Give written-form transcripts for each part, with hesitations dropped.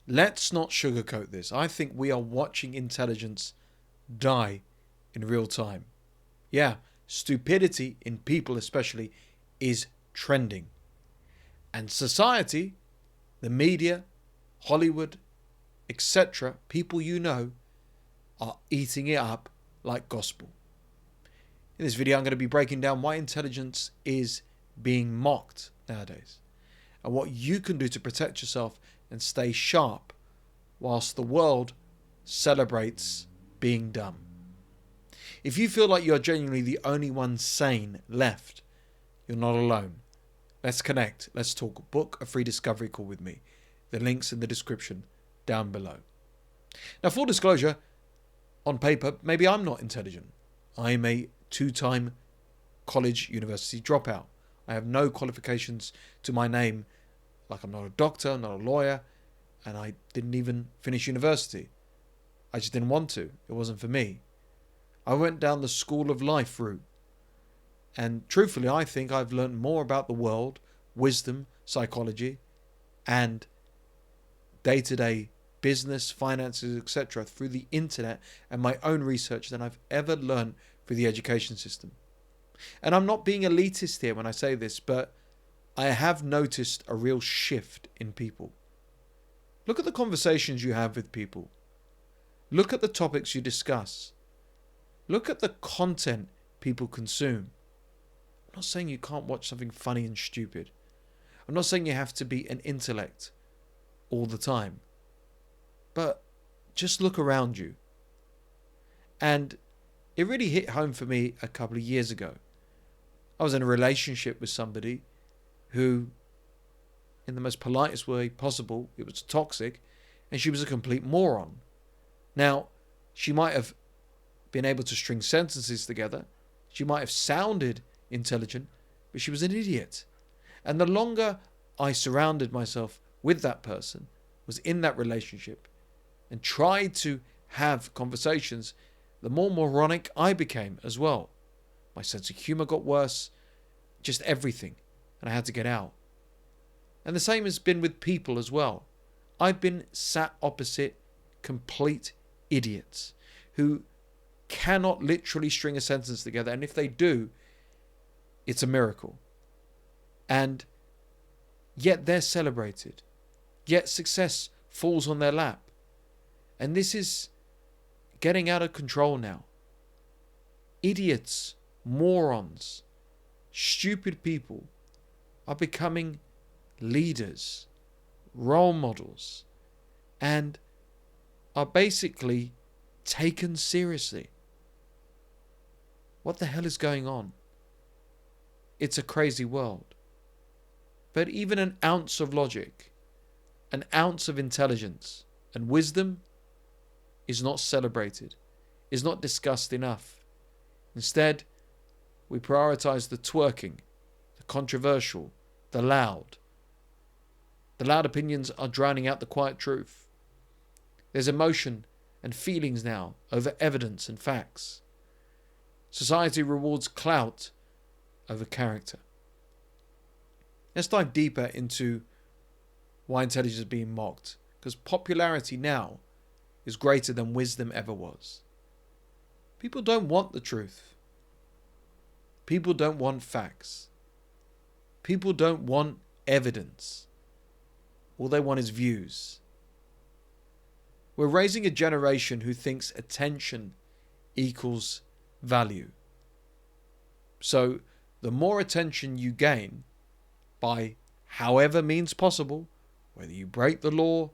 Let's not sugarcoat this. I think we are watching intelligence die in real time. Yeah, stupidity in people especially is trending. And society, the media, Hollywood, etc., people you know, are eating it up like gospel. In this video, I'm going to be breaking down why intelligence is being mocked nowadays and what you can do to protect yourself and stay sharp whilst the world celebrates being dumb. If you feel like you're genuinely the only one sane left, you're not alone. Let's connect. Let's talk. Book a free discovery call with me. The link's in the description down below. Now, full disclosure, on paper, maybe I'm not intelligent. I'm a two-time college university dropout. I have no qualifications to my name, like I'm not a doctor, not a lawyer, and I didn't even finish university. I just didn't want to. It wasn't for me. I went down the school of life route. And truthfully, I think I've learned more about the world, wisdom, psychology, and day-to-day business, finances, etc. through the internet and my own research than I've ever learned through the education system. And I'm not being elitist here when I say this, but I have noticed a real shift in people. Look at the conversations you have with people. Look at the topics you discuss. Look at the content people consume. I'm not saying you can't watch something funny and stupid. I'm not saying you have to be an intellect all the time. But just look around you. And it really hit home for me a couple of years ago. I was in a relationship with somebody who, in the most politest way possible, it was toxic, and she was a complete moron. Now, she might have been able to string sentences together. She might have sounded intelligent, but she was an idiot. And the longer I surrounded myself with that person, was in that relationship, and tried to have conversations, the more moronic I became as well. My sense of humor got worse, just everything, and I had to get out. And the same has been with people as well. I've been sat opposite complete idiots who cannot literally string a sentence together, and if they do, it's a miracle. And yet they're celebrated. Yet success falls on their lap. And this is getting out of control now. Idiots, morons, stupid people are becoming leaders, role models, and are basically taken seriously. What the hell is going on? It's a crazy world. But even an ounce of logic, an ounce of intelligence and wisdom is not celebrated, is not discussed enough. Instead, we prioritize the twerking, the controversial, the loud. The loud opinions are drowning out the quiet truth. There's emotion and feelings now over evidence and facts. Society rewards clout over character. Let's dive deeper into why intelligence is being mocked, because popularity now is greater than wisdom ever was. People don't want the truth. People don't want facts. People don't want evidence. All they want is views. We're raising a generation who thinks attention equals value. So the more attention you gain by however means possible, whether you break the law,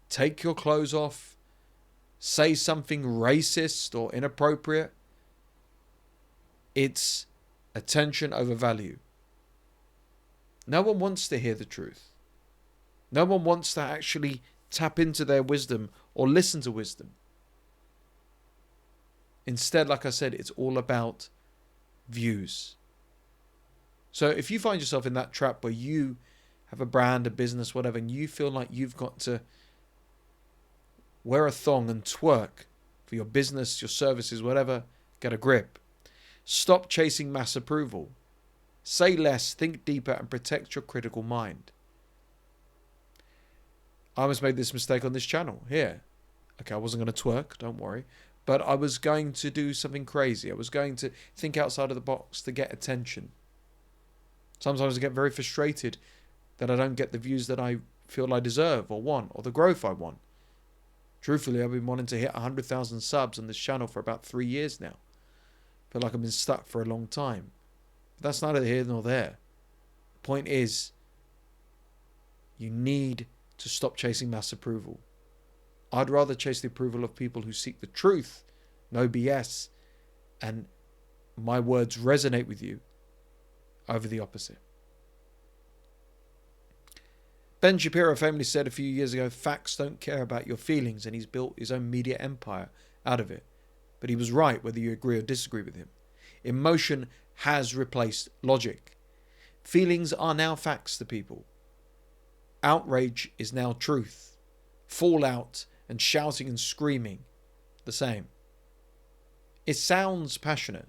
take your clothes off, say something racist or inappropriate, it's attention over value. No one wants to hear the truth. No one wants to actually tap into their wisdom or listen to wisdom. Instead, like I said, it's all about views. So if you find yourself in that trap where you have a brand, a business, whatever, and you feel like you've got to wear a thong and twerk for your business, your services, whatever, get a grip. Stop chasing mass approval. Say less, think deeper, and protect your critical mind. I almost made this mistake on this channel here. Okay, I wasn't going to twerk, don't worry. But I was going to do something crazy. I was going to think outside of the box to get attention. Sometimes I get very frustrated that I don't get the views that I feel I deserve or want, or the growth I want. Truthfully, I've been wanting to hit 100,000 subs on this channel for about 3 years now. I feel like I've been stuck for a long time. But that's neither here nor there. The point is, you need to stop chasing mass approval. I'd rather chase the approval of people who seek the truth, no BS, and my words resonate with you, over the opposite. Ben Shapiro famously said a few years ago, facts don't care about your feelings, and he's built his own media empire out of it. But he was right, whether you agree or disagree with him. Emotion has replaced logic. Feelings are now facts to people. Outrage is now truth. Fallout and shouting and screaming, the same. It sounds passionate.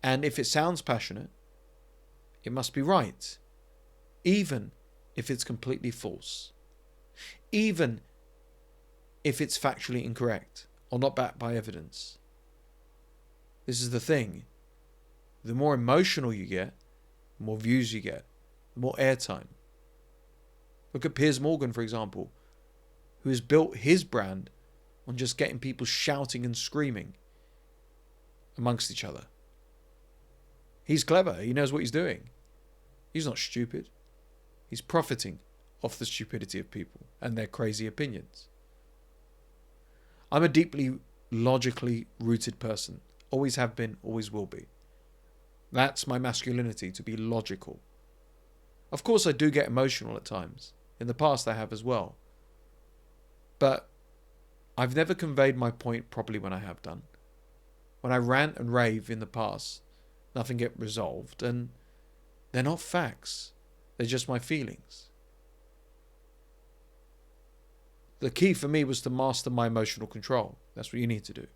And if it sounds passionate, it must be right. Even if it's completely false. Even if it's factually incorrect or not backed by evidence. This is the thing. The more emotional you get, the more views you get, the more airtime. Look at Piers Morgan, for example, who has built his brand on just getting people shouting and screaming amongst each other. He's clever. He knows what he's doing. He's not stupid. He's profiting off the stupidity of people and their crazy opinions. I'm a deeply logically rooted person. Always have been, always will be. That's my masculinity, to be logical. Of course, I do get emotional at times. In the past, I have as well. But I've never conveyed my point properly when I have done. When I rant and rave in the past, nothing get resolved, and they're not facts. They're just my feelings. The key for me was to master my emotional control. That's what you need to do.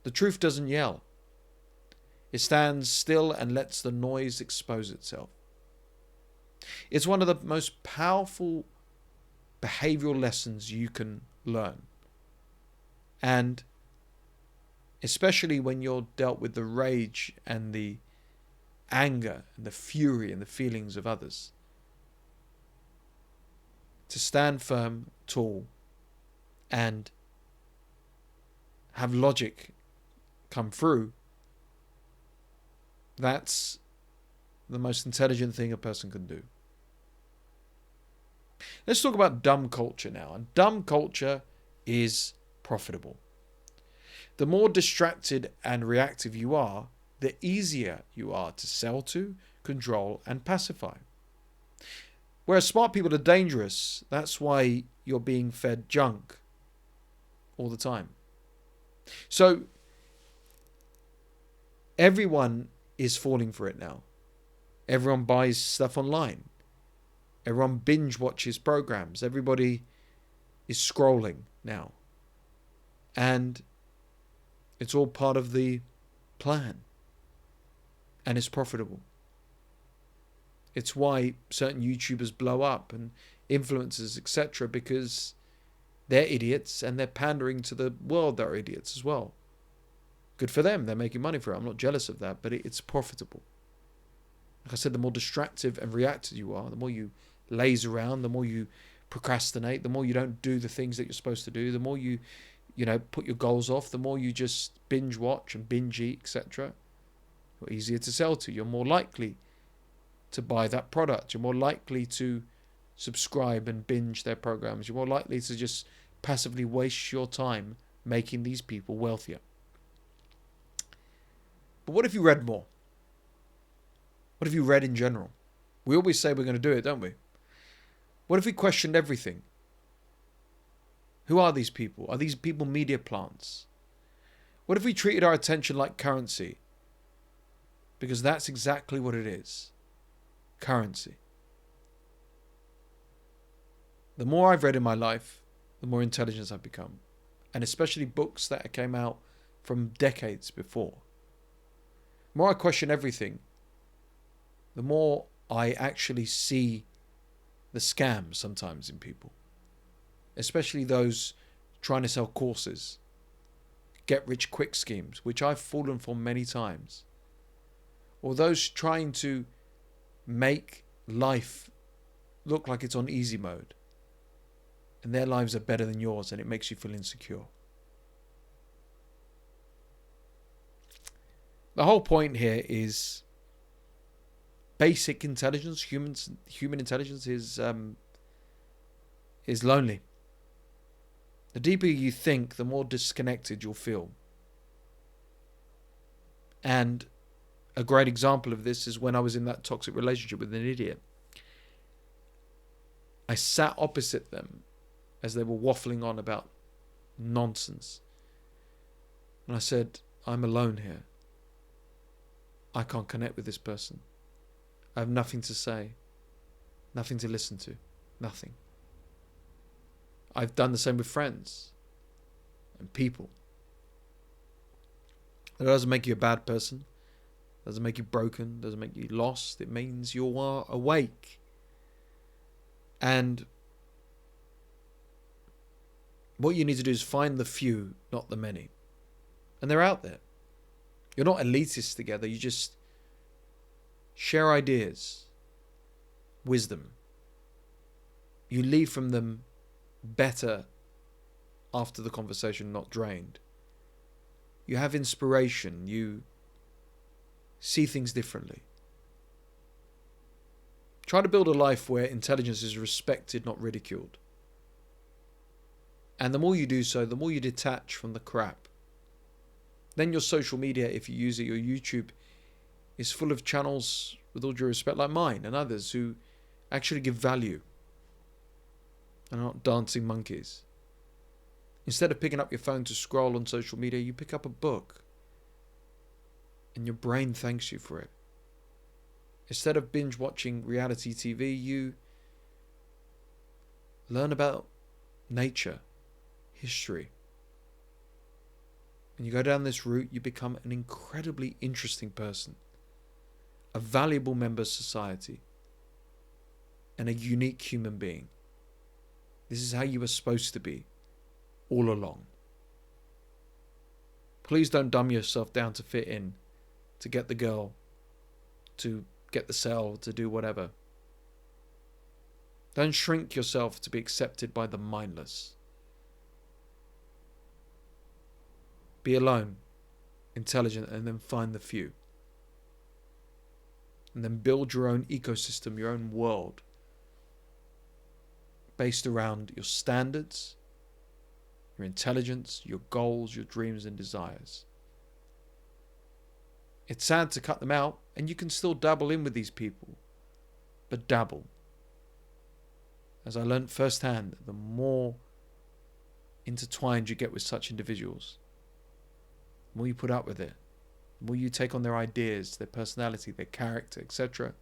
The truth doesn't yell. It stands still and lets the noise expose itself. It's one of the most powerful behavioral lessons you can learn. And especially when you're dealt with the rage and the anger and the fury and the feelings of others. To stand firm, tall, and have logic come through, that's the most intelligent thing a person can do. Let's talk about dumb culture now. And dumb culture is profitable. The more distracted and reactive you are, the easier you are to sell to, control, and pacify. Whereas smart people are dangerous. That's why you're being fed junk all the time. So everyone is falling for it now. Everyone buys stuff online. Everyone binge watches programs. Everybody is scrolling now. And it's all part of the plan. And it's profitable. It's why certain YouTubers blow up and influencers, etc., because they're idiots and they're pandering to the world that are idiots as well. Good for them. They're making money for it. I'm not jealous of that, but it's profitable. Like I said, the more distractive and reactive you are, the more you laze around, the more you procrastinate, the more you don't do the things that you're supposed to do, the more you put your goals off, the more you just binge watch and binge eat, etc. You're easier to sell to. You're more likely to buy that product. You're more likely to subscribe and binge their programs. You're more likely to just passively waste your time making these people wealthier. But what if you read more? What if you read in general? We always say we're going to do it, don't we? What if we questioned everything? Who are these people? Are these people media plants? What if we treated our attention like currency? Because that's exactly what it is. Currency. The more I've read in my life, the more intelligent I've become. And especially books that came out from decades before. The more I question everything, the more I actually see the scams sometimes in people, especially those trying to sell courses, get rich quick schemes, which I've fallen for many times, or those trying to make life look like it's on easy mode and their lives are better than yours, and it makes you feel insecure. The whole point here is basic intelligence. Human intelligence is lonely. The deeper you think, the more disconnected you'll feel. And a great example of this is when I was in that toxic relationship with an idiot. I sat opposite them as they were waffling on about nonsense. And I said, I'm alone here. I can't connect with this person. I have nothing to say, nothing to listen to, nothing. I've done the same with friends and people. That doesn't make you a bad person. Doesn't make you broken. Doesn't make you lost. It means you are awake. And what you need to do is find the few, not the many. And they're out there. You're not elitists together. You just share ideas, wisdom. You leave from them better after the conversation, not drained. You have inspiration. You see things differently. Try to build a life where intelligence is respected, not ridiculed. And the more you do so, the more you detach from the crap. Then your social media, if you use it, your YouTube, is full of channels, with all due respect, like mine and others, who actually give value and are not dancing monkeys. Instead of picking up your phone to scroll on social media, you pick up a book. And your brain thanks you for it. Instead of binge watching reality TV, you learn about nature, history. And you go down this route, you become an incredibly interesting person, a valuable member of society, and a unique human being. This is how you were supposed to be all along. Please don't dumb yourself down to fit in, to get the girl, to get the cell, to do whatever. Don't shrink yourself to be accepted by the mindless. Be alone, intelligent, and then find the few. And then build your own ecosystem, your own world, based around your standards, your intelligence, your goals, your dreams and desires. It's sad to cut them out, and you can still dabble in with these people. But dabble. As I learned firsthand, the more intertwined you get with such individuals, the more you put up with it, the more you take on their ideas, their personality, their character, etc.,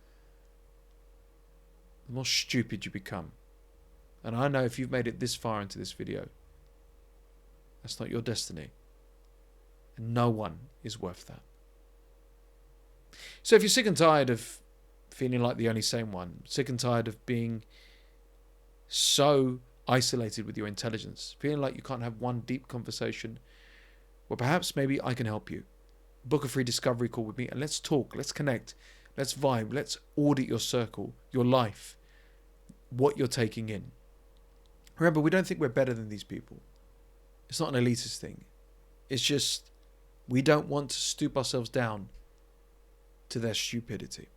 the more stupid you become. And I know if you've made it this far into this video, that's not your destiny. And no one is worth that. So if you're sick and tired of feeling like the only sane one, sick and tired of being so isolated with your intelligence, feeling like you can't have one deep conversation, well, perhaps maybe I can help you. Book a free discovery call with me and let's talk, let's connect, let's vibe, let's audit your circle, your life, what you're taking in. Remember, we don't think we're better than these people. It's not an elitist thing. It's just we don't want to stoop ourselves down to their stupidity.